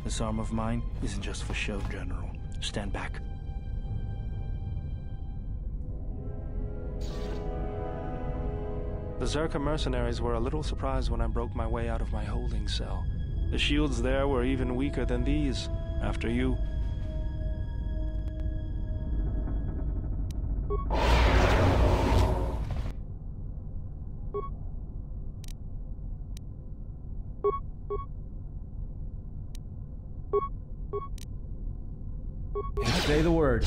This arm of mine isn't just for show, General. Stand back. The Zerka mercenaries were a little surprised when I broke my way out of my holding cell. The shields there were even weaker than these. After you. Say the word.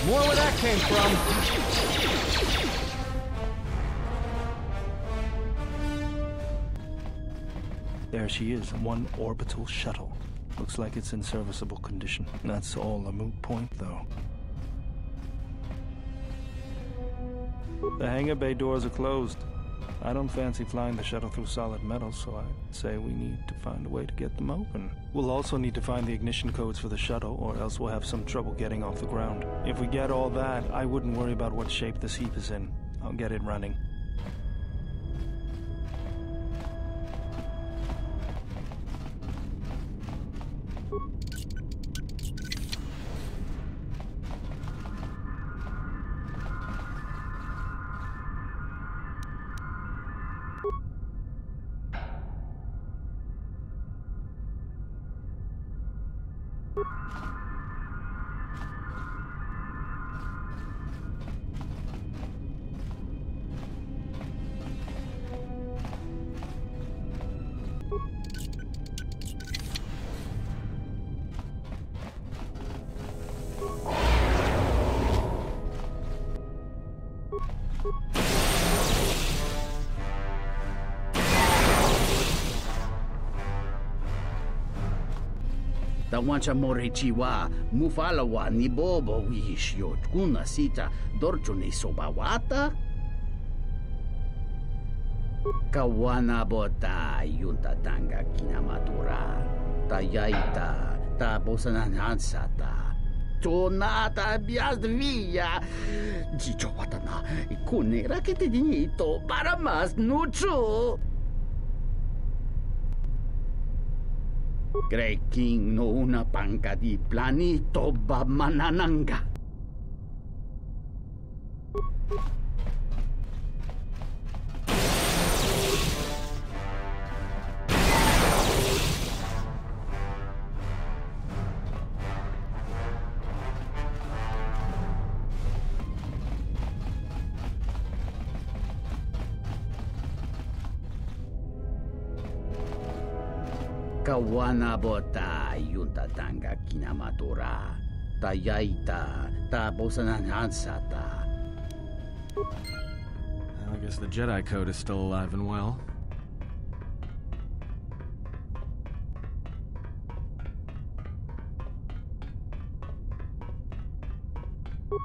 More where that came from. There she is, one orbital shuttle. Looks like it's in serviceable condition. That's all a moot point, though. The hangar bay doors are closed. I don't fancy flying the shuttle through solid metal, so I'd say we need to find a way to get them open. We'll also need to find the ignition codes for the shuttle, or else we'll have some trouble getting off the ground. If we get all that, I wouldn't worry about what shape this heap is in. I'll get it running. Tawancha morechiwa, mufalawa ni bobo wish yot kuna sita dorchune sobawata. Kawana bota yunta tanga kinamatura. Tayaita, taposananansata. Tonata biasvia. Jicho watana, kunera que te dinito para más nucho. Grey King no una panca di planito bamanananga. Kawana bota yunta tanga kinamatura. Tayaita taposananansata. I guess the Jedi Code is still alive and well.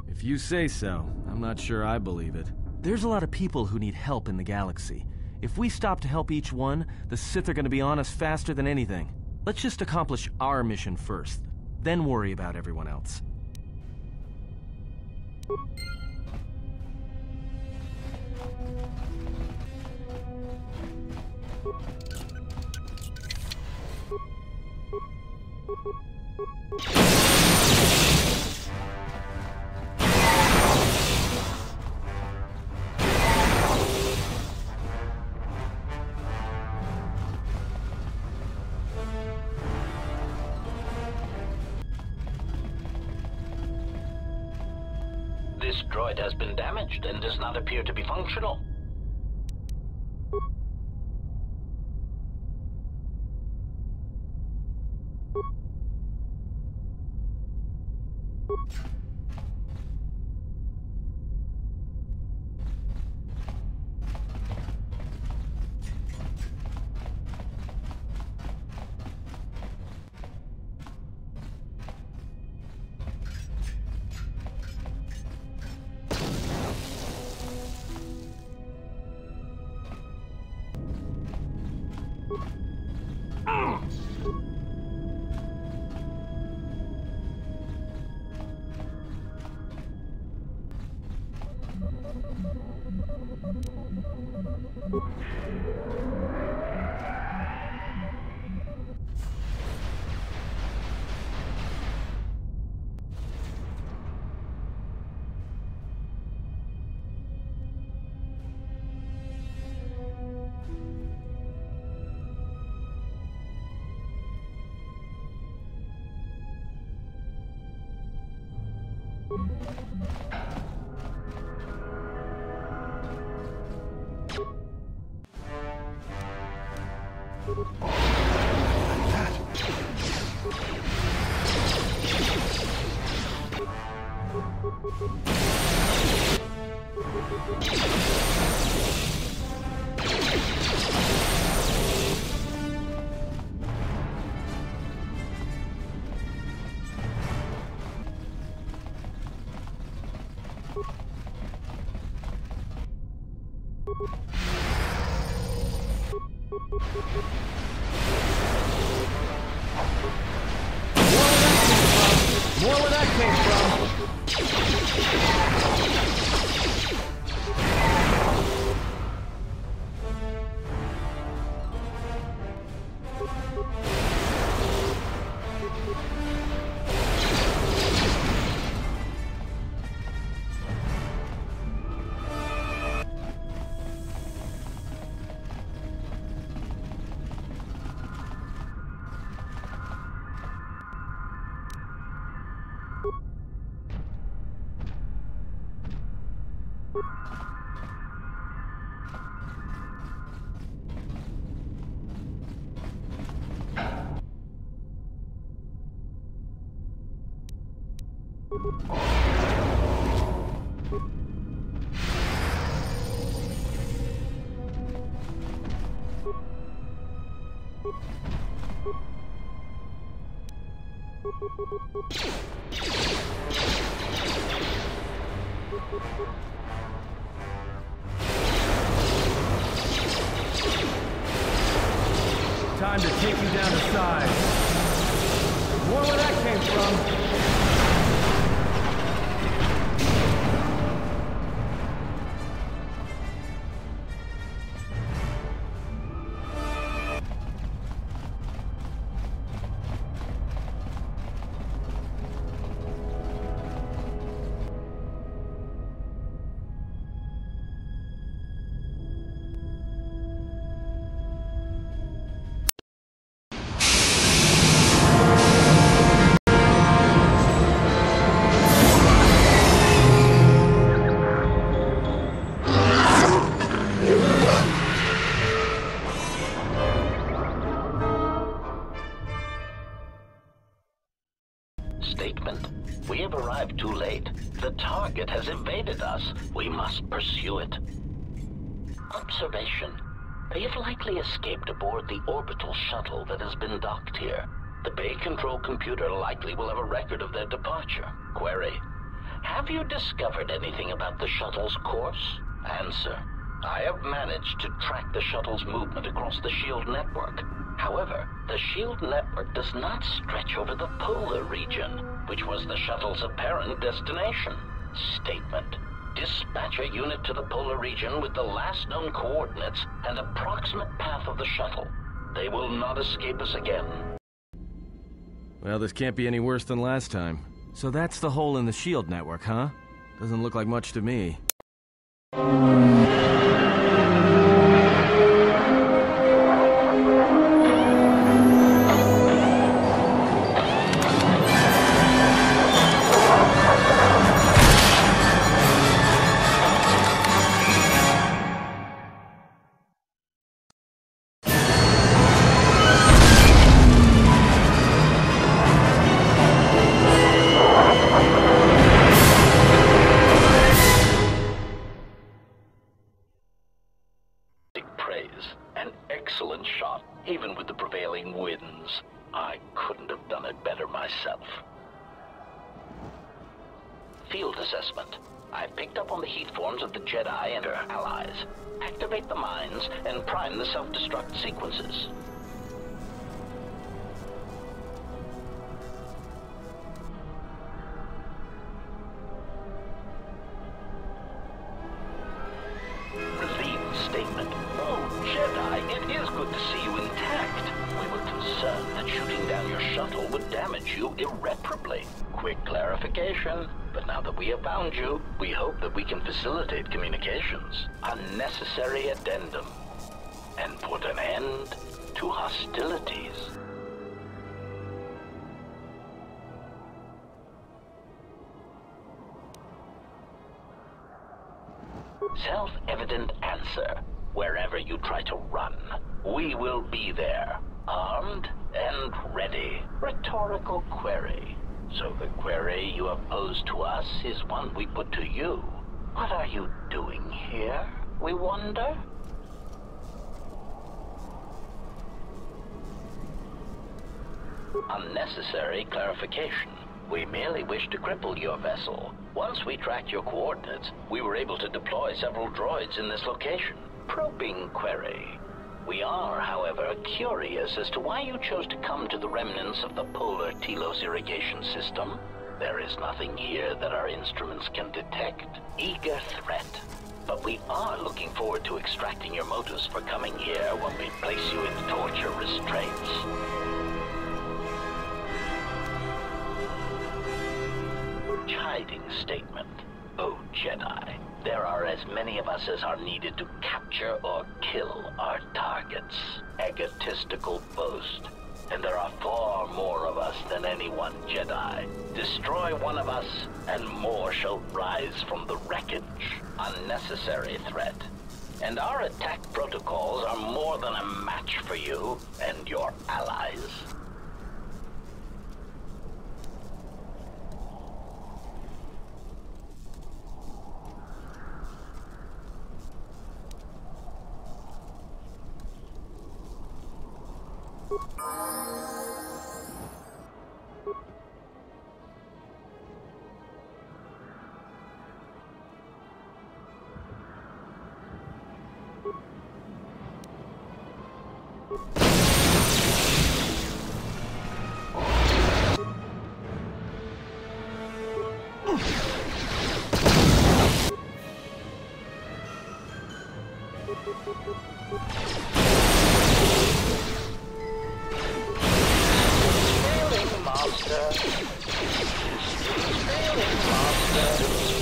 If you say so, I'm not sure I believe it. There's a lot of people who need help in the galaxy. If we stop to help each one, the Sith are gonna be on us faster than anything. Let's just accomplish our mission first, then worry about everyone else. This droid has been damaged and does not appear to be functional. More where that came from! Time to take you down to size. More where that came from. Statement. We have arrived too late. The target has evaded us. We must pursue it. Observation. They have likely escaped aboard the orbital shuttle that has been docked here. The Bay Control computer likely will have a record of their departure. Query. Have you discovered anything about the shuttle's course? Answer. I have managed to track the shuttle's movement across the SHIELD network. However, the SHIELD network does not stretch over the polar region, which was the shuttle's apparent destination. Statement. Dispatch a unit to the polar region with the last known coordinates and approximate path of the shuttle. They will not escape us again. Well, this can't be any worse than last time. So that's the hole in the SHIELD network, huh? Doesn't look like much to me. An excellent shot, even with the prevailing winds. I couldn't have done it better myself. Field assessment. I picked up on the heat forms of the Jedi and their allies. Activate the mines and prime the self-destruct sequences. Received statement. your shuttle would damage you irreparably. Quick clarification, but now that we have found you, we hope that we can facilitate communications. Unnecessary addendum. And put an end to hostilities. Self-evident answer. Wherever you try to run, we will be there, armed and ready. Rhetorical query. So the query you have posed to us is one we put to you. What are you doing here, we wonder? Unnecessary clarification. We merely wish to cripple your vessel. Once we tracked your coordinates, we were able to deploy several droids in this location. Probing query. We are, however, curious as to why you chose to come to the remnants of the polar Telos irrigation system. There is nothing here that our instruments can detect. Eager threat. But we are looking forward to extracting your motives for coming here when we place you in torture restraints. Chiding statement. Oh, Jedi. There are as many of us as are needed to capture or kill our targets. Egotistical boast. And there are far more of us than any one Jedi. Destroy one of us, and more shall rise from the wreckage. Unnecessary threat. And our attack protocols are more than a match for you and your allies.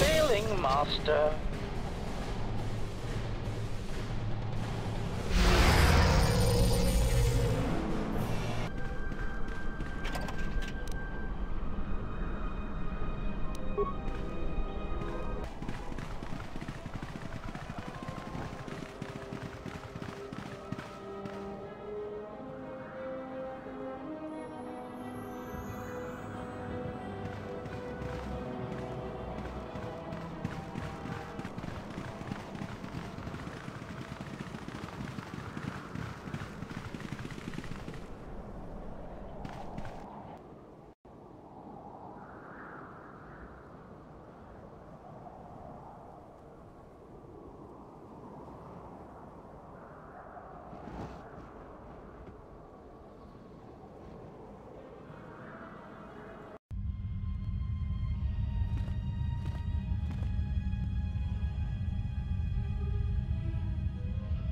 Failing master.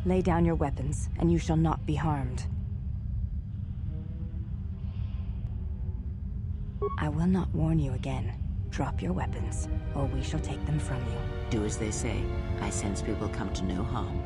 Lay down your weapons, and you shall not be harmed. I will not warn you again. Drop your weapons, or we shall take them from you. Do as they say. I sense we will come to no harm.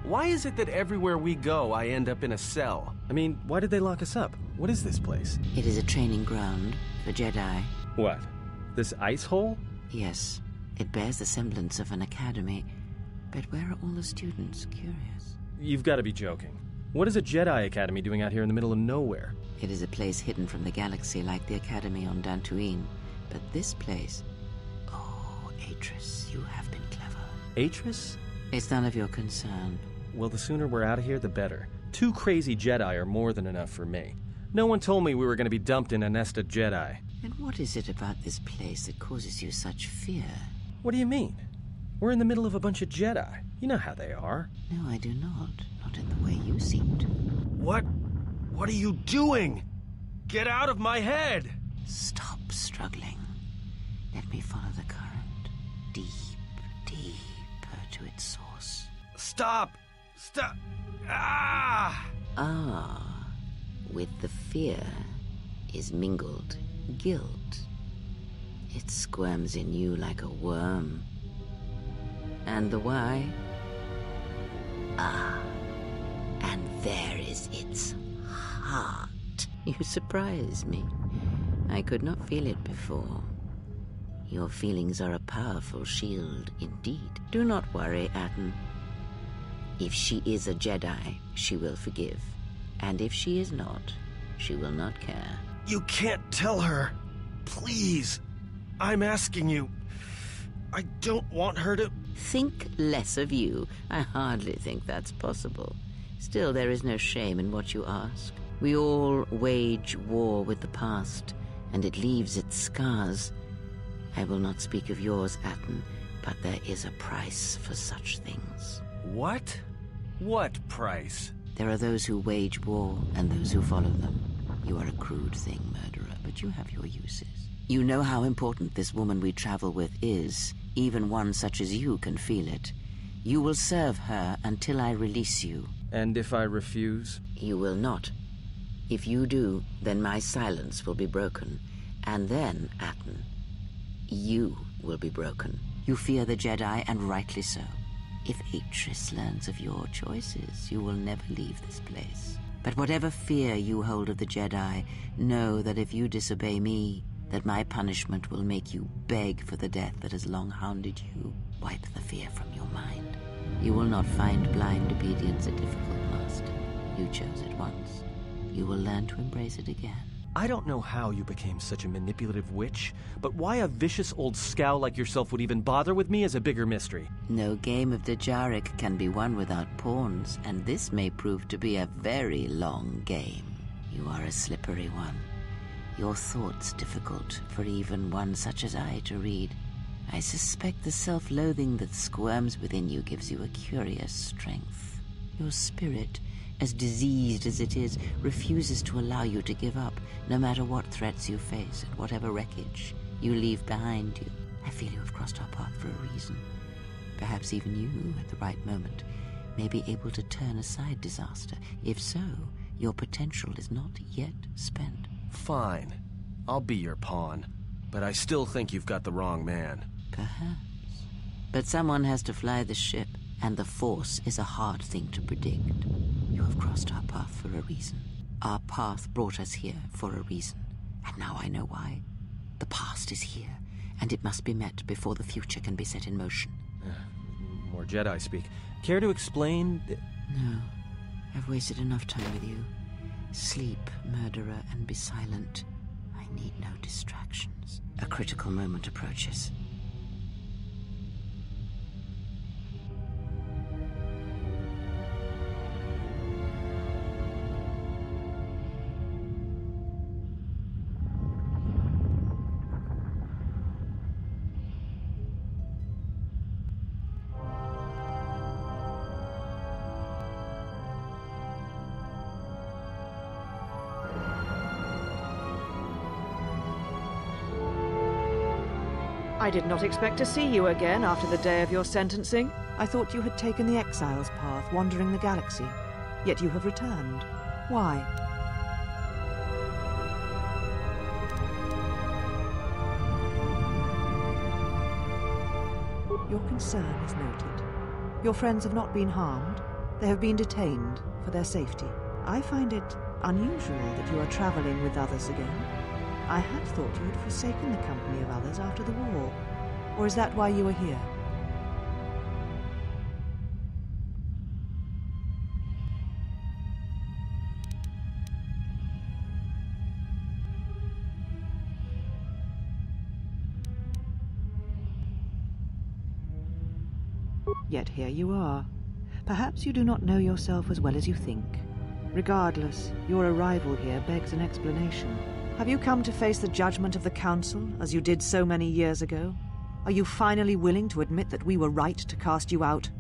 Why is it that everywhere we go, I end up in a cell? I mean, why did they lock us up? What is this place? It is a training ground for Jedi. What? This ice hole? Yes, it bears the semblance of an academy. But where are all the students? Curious. You've got to be joking. What is a Jedi Academy doing out here in the middle of nowhere? It is a place hidden from the galaxy like the academy on Dantooine. But this place... Oh, Atris, you have been clever. Atris? It's none of your concern. Well, the sooner we're out of here, the better. 2 crazy Jedi are more than enough for me. No one told me we were going to be dumped in a nest of Jedi. And what is it about this place that causes you such fear? What do you mean? We're in the middle of a bunch of Jedi. You know how they are. No, I do not. Not in the way you seem to. What? What are you doing? Get out of my head! Stop struggling. Let me follow the current. Deep, deeper to its source. Stop! Stop! Ah! Ah, with the fear is mingled guilt. It squirms in you like a worm. And the why? Ah, and there is its heart. You surprise me. I could not feel it before. Your feelings are a powerful shield indeed. Do not worry, Atten. If she is a Jedi, she will forgive. And if she is not, she will not care. You can't tell her. Please. I'm asking you. I don't want her to... Think less of you. I hardly think that's possible. Still, there is no shame in what you ask. We all wage war with the past, and it leaves its scars. I will not speak of yours, Atten, but there is a price for such things. What? What price? There are those who wage war and those who follow them. You are a crude thing, murderer, but you have your uses. You know how important this woman we travel with is. Even one such as you can feel it. You will serve her until I release you. And if I refuse? You will not. If you do, then my silence will be broken. And then, Atten, you will be broken. You fear the Jedi, and rightly so. If Atris learns of your choices, you will never leave this place. But whatever fear you hold of the Jedi, know that if you disobey me, that my punishment will make you beg for the death that has long hounded you. Wipe the fear from your mind. You will not find blind obedience a difficult master. You chose it once. You will learn to embrace it again. I don't know how you became such a manipulative witch, but why a vicious old scowl like yourself would even bother with me is a bigger mystery. No game of the Jarek can be won without pawns, and this may prove to be a very long game. You are a slippery one. Your thoughts difficult for even one such as I to read. I suspect the self-loathing that squirms within you gives you a curious strength. Your spirit, as diseased as it is, refuses to allow you to give up, no matter what threats you face and whatever wreckage you leave behind you. I feel you have crossed our path for a reason. Perhaps even you, at the right moment, may be able to turn aside disaster. If so, your potential is not yet spent. Fine. I'll be your pawn. But I still think you've got the wrong man. Perhaps. But someone has to fly the ship, and the Force is a hard thing to predict. You have crossed our path for a reason. Our path brought us here for a reason. And now I know why. The past is here, and it must be met before the future can be set in motion. More Jedi speak. Care to explain? No. I've wasted enough time with you. Sleep, murderer, and be silent. I need no distractions. A critical moment approaches. I did not expect to see you again after the day of your sentencing. I thought you had taken the exile's path, wandering the galaxy. Yet you have returned. Why? Your concern is noted. Your friends have not been harmed. They have been detained for their safety. I find it unusual that you are traveling with others again. I had thought you had forsaken the company of others after the war. Or is that why you are here? Yet here you are. Perhaps you do not know yourself as well as you think. Regardless, your arrival here begs an explanation. Have you come to face the judgment of the Council, as you did so many years ago? Are you finally willing to admit that we were right to cast you out?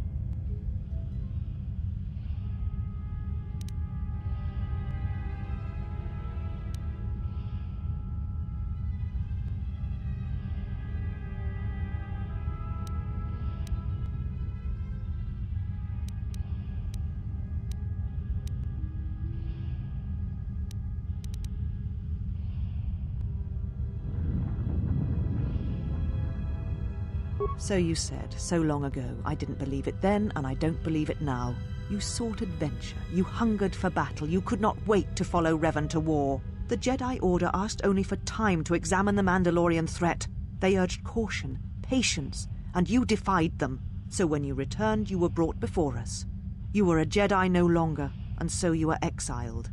So you said, so long ago. I didn't believe it then, and I don't believe it now. You sought adventure. You hungered for battle. You could not wait to follow Revan to war. The Jedi Order asked only for time to examine the Mandalorian threat. They urged caution, patience, and you defied them. So when you returned, you were brought before us. You were a Jedi no longer, and so you were exiled.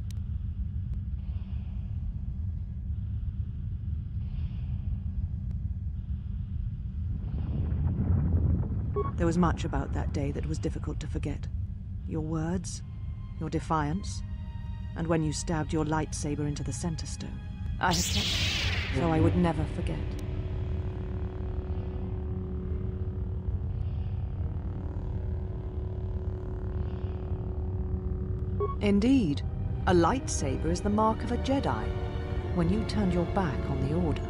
There was much about that day that was difficult to forget. Your words, your defiance, and when you stabbed your lightsaber into the center stone. I have kept it, so I would never forget. Indeed, a lightsaber is the mark of a Jedi. When you turned your back on the Order,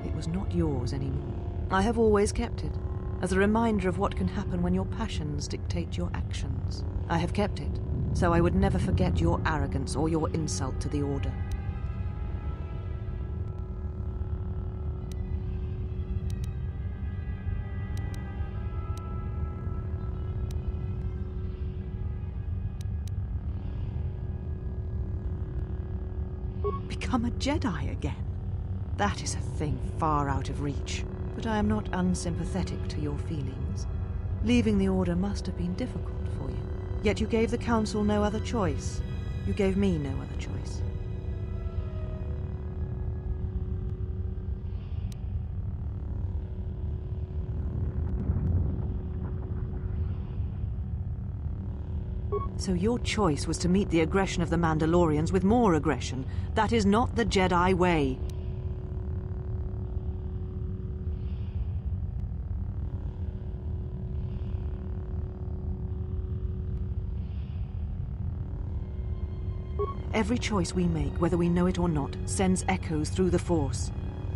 it was not yours anymore. I have always kept it, as a reminder of what can happen when your passions dictate your actions. I have kept it, so I would never forget your arrogance or your insult to the Order. Become a Jedi again? That is a thing far out of reach. But I am not unsympathetic to your feelings. Leaving the Order must have been difficult for you. Yet you gave the Council no other choice. You gave me no other choice. So your choice was to meet the aggression of the Mandalorians with more aggression. That is not the Jedi way. Every choice we make, whether we know it or not, sends echoes through the Force.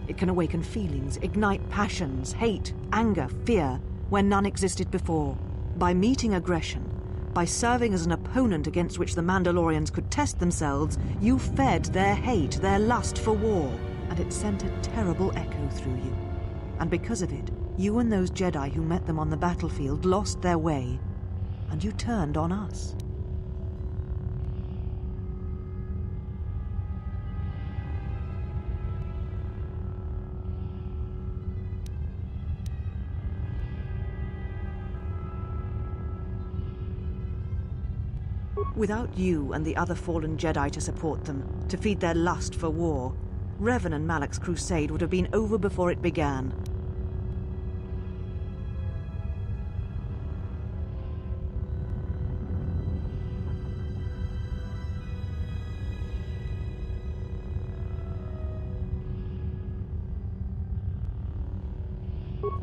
It can awaken feelings, ignite passions, hate, anger, fear, where none existed before. By meeting aggression, by serving as an opponent against which the Mandalorians could test themselves, you fed their hate, their lust for war, and it sent a terrible echo through you. And because of it, you and those Jedi who met them on the battlefield lost their way, and you turned on us. Without you and the other fallen Jedi to support them, to feed their lust for war, Revan and Malak's crusade would have been over before it began.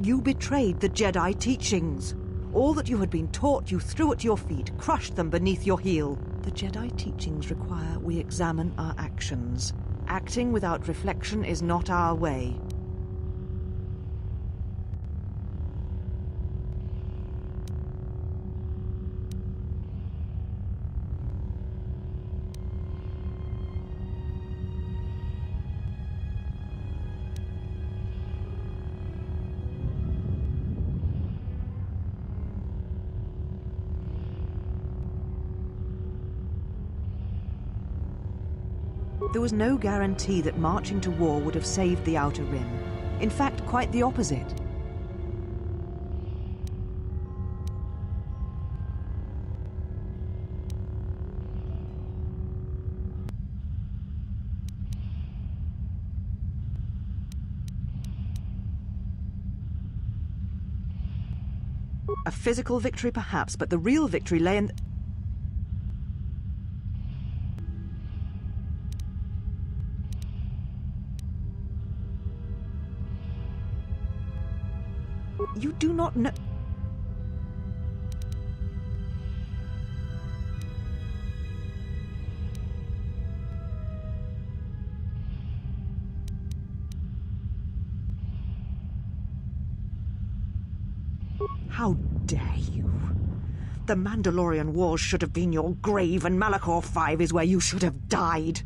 You betrayed the Jedi teachings. All that you had been taught you threw at your feet, crushed them beneath your heel. The Jedi teachings require we examine our actions. Acting without reflection is not our way. There was no guarantee that marching to war would have saved the Outer Rim. In fact, quite the opposite. A physical victory, perhaps, but the real victory lay in... You do not know... How dare you? The Mandalorian Wars should have been your grave, and Malachor 5 is where you should have died.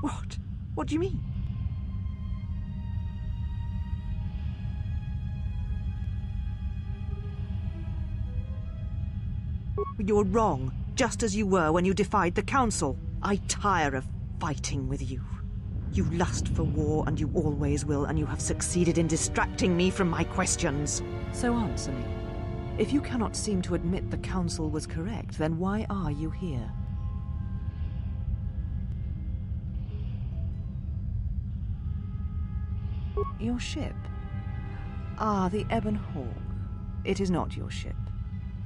What? What do you mean? You're wrong, just as you were when you defied the Council. I tire of fighting with you. You lust for war, and you always will, and you have succeeded in distracting me from my questions. So answer me. If you cannot seem to admit the Council was correct, then why are you here? Your ship? Ah, the Ebon Hawk. It is not your ship.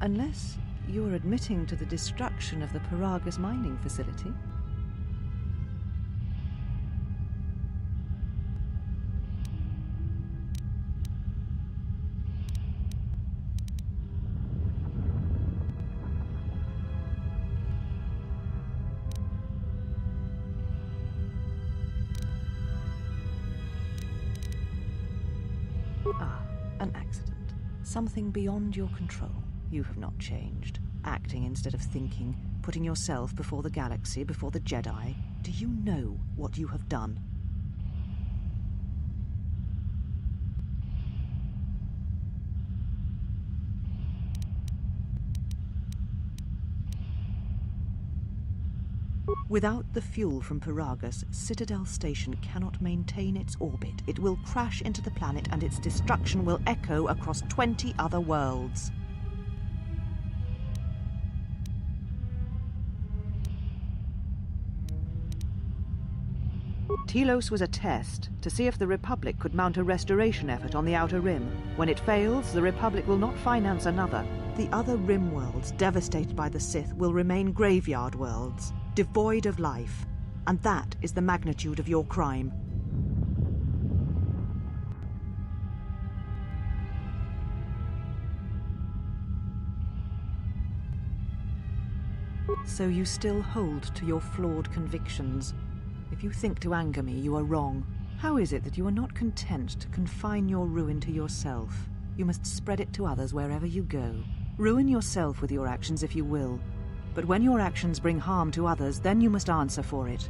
Unless you're admitting to the destruction of the Paragus mining facility. Ah, an accident. Something beyond your control. You have not changed. Acting instead of thinking, putting yourself before the galaxy, before the Jedi. Do you know what you have done? Without the fuel from Paragus, Citadel Station cannot maintain its orbit. It will crash into the planet and its destruction will echo across 20 other worlds. Telos was a test to see if the Republic could mount a restoration effort on the Outer Rim. When it fails, the Republic will not finance another. The other Rim worlds, devastated by the Sith, will remain graveyard worlds, devoid of life. And that is the magnitude of your crime. So you still hold to your flawed convictions. If you think to anger me, you are wrong. How is it that you are not content to confine your ruin to yourself? You must spread it to others wherever you go. Ruin yourself with your actions if you will. But when your actions bring harm to others, then you must answer for it.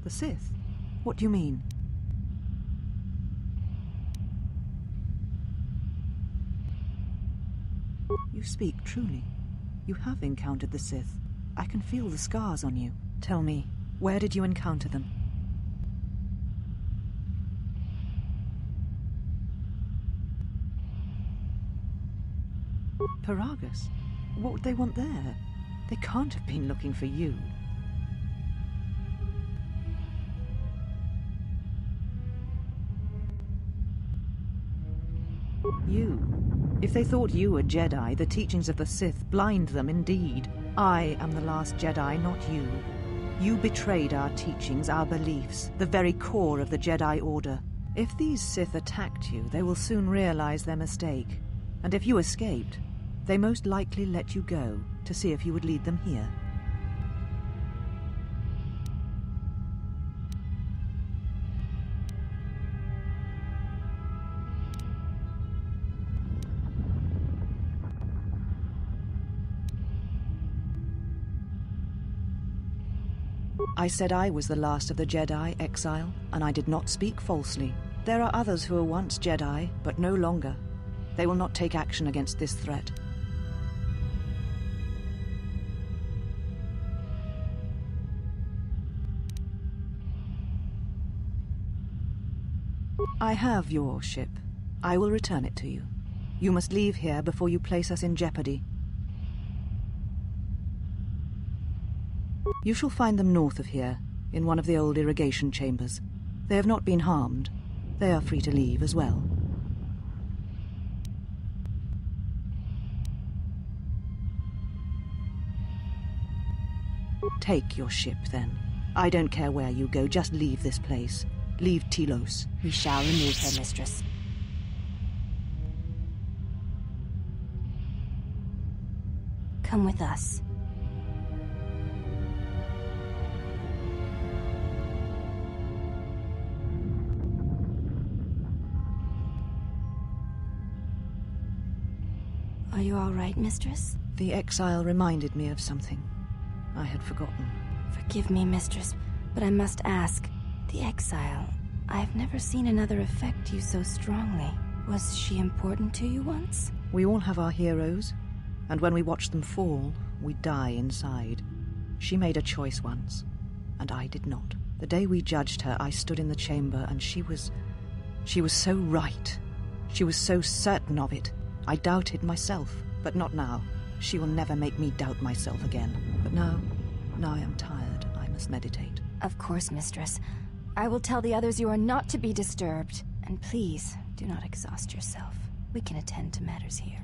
The Sith? What do you mean? You speak truly. You have encountered the Sith. I can feel the scars on you. Tell me, where did you encounter them? Paragus? What would they want there? They can't have been looking for you. You. If they thought you were Jedi, the teachings of the Sith blind them indeed. I am the last Jedi, not you. You betrayed our teachings, our beliefs, the very core of the Jedi Order. If these Sith attacked you, they will soon realize their mistake. And if you escaped, they most likely let you go to see if you would lead them here. I said I was the last of the Jedi, Exile, and I did not speak falsely. There are others who were once Jedi, but no longer. They will not take action against this threat. I have your ship. I will return it to you. You must leave here before you place us in jeopardy. You shall find them north of here, in one of the old irrigation chambers. They have not been harmed. They are free to leave as well. Take your ship, then. I don't care where you go, just leave this place. Leave Telos. We shall remove her, mistress. Come with us. you all right, Mistress? The exile reminded me of something I had forgotten. Forgive me, Mistress, but I must ask. The exile, I've never seen another affect you so strongly. Was she important to you once? We all have our heroes, and when we watch them fall, we die inside. She made a choice once, and I did not. The day we judged her, I stood in the chamber, and she was so right. She was so certain of it. I doubted myself, but not now. She will never make me doubt myself again. But now I am tired. I must meditate. Of course, Mistress. I will tell the others you are not to be disturbed. And please, do not exhaust yourself. We can attend to matters here.